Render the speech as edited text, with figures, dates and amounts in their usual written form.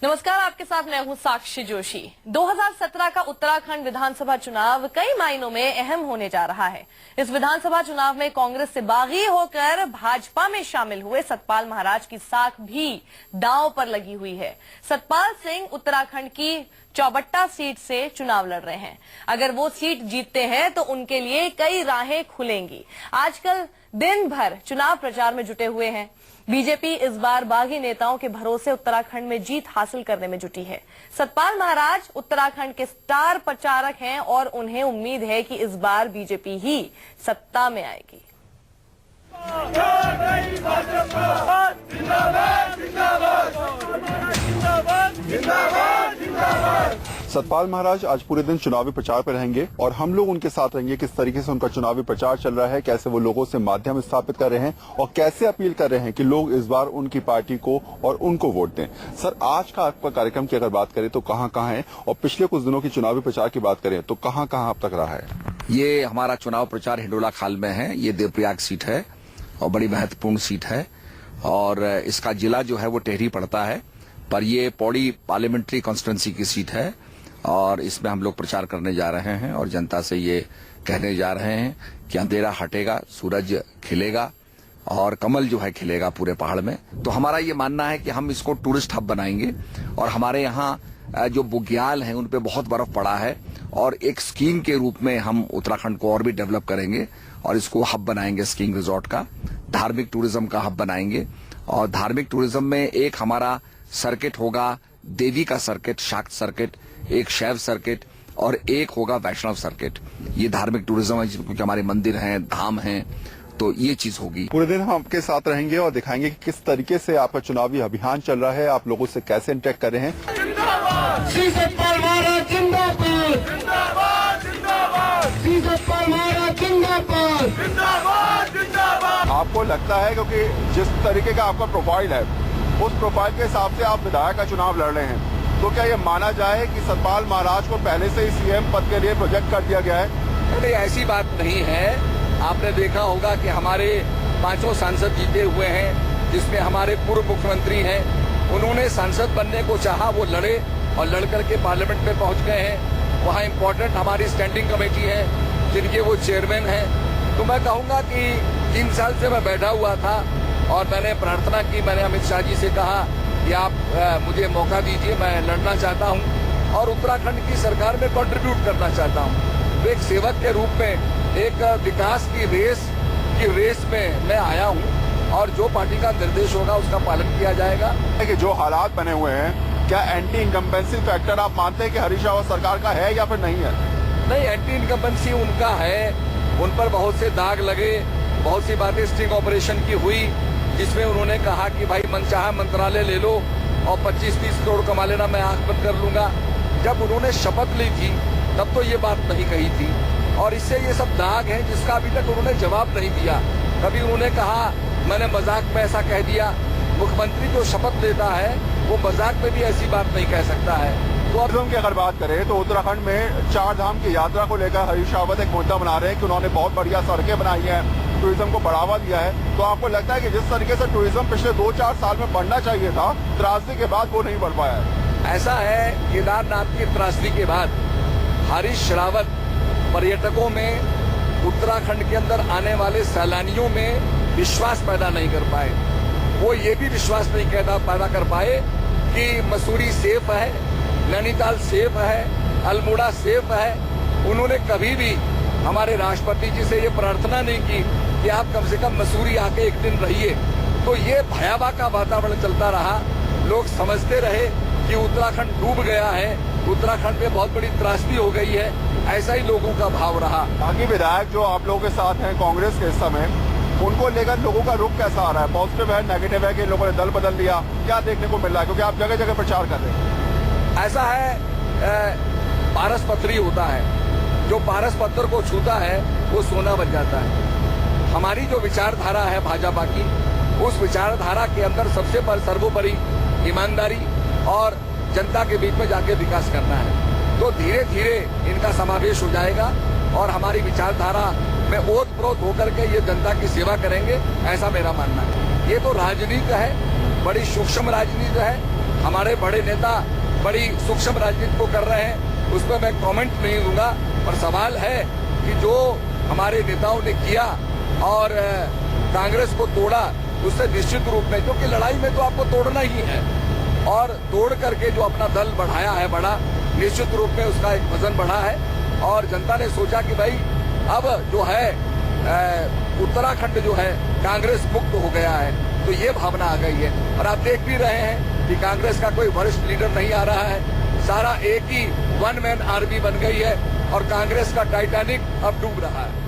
नमस्कार, आपके साथ मैं हूं साक्षी जोशी। 2017 का उत्तराखंड विधानसभा चुनाव कई मायनों में अहम होने जा रहा है। इस विधानसभा चुनाव में कांग्रेस से बागी होकर भाजपा में शामिल हुए सतपाल महाराज की साख भी दांव पर लगी हुई है। सतपाल सिंह उत्तराखंड की चौबट्टा सीट से चुनाव लड़ रहे हैं। अगर वो सीट जीतते हैं तो उनके लिए कई राहें खुलेंगी। आजकल दिन भर चुनाव प्रचार में जुटे हुए हैं। बीजेपी इस बार बागी नेताओं के भरोसे उत्तराखंड में जीत हासिल करने में जुटी है। सतपाल महाराज उत्तराखंड के स्टार प्रचारक हैं और उन्हें उम्मीद है कि इस बार बीजेपी ही सत्ता में आएगी। सतपाल महाराज आज पूरे दिन चुनावी प्रचार पर रहेंगे और हम लोग उनके साथ रहेंगे। किस तरीके से उनका चुनावी प्रचार चल रहा है, कैसे वो लोगों से माध्यम स्थापित कर रहे हैं और कैसे अपील कर रहे हैं कि लोग इस बार उनकी पार्टी को और उनको वोट दें। सर, आज का आपका कार्यक्रम की अगर बात करें तो कहां है और पिछले कुछ दिनों की चुनावी प्रचार की बात करें तो कहां अब तक रहा है? ये हमारा चुनाव प्रचार हिंडोला खाल में है। ये देवप्रयाग सीट है और बड़ी महत्वपूर्ण सीट है और इसका जिला जो है वो टेहरी पड़ता है, पर ये पौड़ी पार्लियामेंट्री कॉन्स्टिट्यूंसी की सीट है और इसमें हम लोग प्रचार करने जा रहे हैं और जनता से ये कहने जा रहे हैं कि अंधेरा हटेगा, सूरज खिलेगा और कमल जो है खिलेगा पूरे पहाड़ में। तो हमारा ये मानना है कि हम इसको टूरिस्ट हब बनाएंगे और हमारे यहाँ जो बुग्याल हैं उन पे बहुत बर्फ पड़ा है और एक स्कीइंग के रूप में हम उत्तराखंड को और भी डेवलप करेंगे और इसको हब बनाएंगे, स्कीइंग रिजॉर्ट का, धार्मिक टूरिज्म का हब बनाएंगे। और धार्मिक टूरिज्म में एक हमारा सर्किट होगा, देवी का सर्किट, शाक्त सर्किट, एक शैव सर्किट और एक होगा वैष्णव सर्किट। ये धार्मिक टूरिज्म है क्योंकि हमारे मंदिर हैं, धाम हैं, तो ये चीज होगी। पूरे दिन हम आपके साथ रहेंगे और दिखाएंगे कि किस तरीके से आपका चुनावी अभियान चल रहा है, आप लोगों से कैसे इंटरेक्ट कर रहे हैं। आपको लगता है क्योंकि जिस तरीके का आपका प्रोफाइल है उस प्रोफाइल के हिसाब से आप विधायक का चुनाव लड़ रहे हैं, तो क्या ये माना जाए कि सतपाल महाराज को पहले से ही सीएम पद के लिए प्रोजेक्ट कर दिया गया है? नहीं, ऐसी बात नहीं है। आपने देखा होगा कि हमारे 5 सांसद जीते हुए हैं, जिसमें हमारे पूर्व मुख्यमंत्री हैं। उन्होंने सांसद बनने को चाहा, वो लड़े और लड़ करके पार्लियामेंट में पहुंच गए हैं। वहाँ इम्पोर्टेंट हमारी स्टैंडिंग कमेटी है जिनके वो चेयरमैन हैं। तो मैं कहूँगा कि 3 साल से मैं बैठा हुआ था और मैंने प्रार्थना की, मैंने अमित शाह जी से कहा कि आप मुझे मौका दीजिए, मैं लड़ना चाहता हूं और उत्तराखंड की सरकार में कंट्रीब्यूट करना चाहता हूं। तो एक सेवक के रूप में एक विकास की रेस में मैं आया हूं और जो पार्टी का निर्देश होगा उसका पालन किया जाएगा। कि जो हालात बने हुए हैं, क्या एंटी इनकम्बेंसी फैक्टर आप मानते हैं कि हरीश रावत सरकार का है या फिर नहीं है? नहीं, एंटी इनकम्बेंसी उनका है, उन पर बहुत से दाग लगे, बहुत सी बातें स्टिंग ऑपरेशन की हुई जिसमें उन्होंने कहा कि भाई मनचाहा मंत्रालय ले लो और 25-30 करोड़ कमा लेना, मैं आंख बंद कर लूंगा। जब उन्होंने शपथ ली थी तब तो ये बात नहीं कही थी और इससे ये सब दाग हैं जिसका अभी तक उन्होंने जवाब नहीं दिया। कभी उन्होंने कहा मैंने मजाक में ऐसा कह दिया। मुख्यमंत्री जो शपथ लेता है वो मजाक में भी ऐसी बात नहीं कह सकता है। तो टूरिज्म की अगर बात करें तो उत्तराखंड में 4 धाम की यात्रा को लेकर हरीश रावत एक मुद्दा बना रहे हैं कि उन्होंने बहुत बढ़िया सड़कें बनाई हैं, टूरिज्म को बढ़ावा दिया है। तो आपको लगता है कि जिस तरीके से टूरिज्म पिछले 2-4 साल में बढ़ना चाहिए था, त्रासदी के बाद वो नहीं बढ़ पाया है? ऐसा है, केदारनाथ की त्रासदी के बाद हरीश रावत पर्यटकों में, उत्तराखंड के अंदर आने वाले सैलानियों में विश्वास पैदा नहीं कर पाए। वो ये भी विश्वास नहीं पैदा कर पाए कि मसूरी सेफ है, नैनीताल सेफ है, अल्मोड़ा सेफ है। उन्होंने कभी भी हमारे राष्ट्रपति जी से ये प्रार्थना नहीं की कि आप कम से कम मसूरी आके एक दिन रहिए। तो ये भयावह का वातावरण चलता रहा। लोग समझते रहे कि उत्तराखंड डूब गया है, उत्तराखंड में बहुत बड़ी त्रासदी हो गई है, ऐसा ही लोगों का भाव रहा। बाकी विधायक जो आप लोगों के साथ हैं कांग्रेस के इस समय, उनको लेकर लोगों का रुख कैसा आ रहा है? पॉजिटिव है, नेगेटिव है कि लोगों ने दल बदल लिया? क्या देखने को मिल रहा है, क्योंकि आप जगह जगह प्रचार कर रहे हैं? ऐसा है, पारस पत्री होता है, जो पारस पत्थर को छूता है वो सोना बन जाता है। हमारी जो विचारधारा है भाजपा की, उस विचारधारा के अंदर सबसे सर्वोपरि ईमानदारी और जनता के बीच में जाके विकास करना है। तो धीरे धीरे इनका समावेश हो जाएगा और हमारी विचारधारा में ओतप्रोत होकर के ये जनता की सेवा करेंगे, ऐसा मेरा मानना है। ये तो राजनीति है, बड़ी सूक्ष्म राजनीति है। हमारे बड़े नेता बड़ी सूक्ष्म राजनीति को कर रहे हैं, उस पर मैं कमेंट नहीं दूंगा। पर सवाल है कि जो हमारे नेताओं ने किया और कांग्रेस को तोड़ा, उससे निश्चित रूप में, क्योंकि लड़ाई में तो आपको तोड़ना ही है, और तोड़ करके जो अपना दल बढ़ाया है बड़ा, निश्चित रूप में उसका एक वजन बढ़ा है। और जनता ने सोचा कि भाई अब जो है उत्तराखंड जो है कांग्रेस मुक्त हो गया है, तो ये भावना आ गई है। और आप देख भी रहे हैं कि कांग्रेस का कोई वरिष्ठ लीडर नहीं आ रहा है, सारा एक ही वन मैन आर्मी बन गई है और कांग्रेस का टाइटैनिक अब डूब रहा है।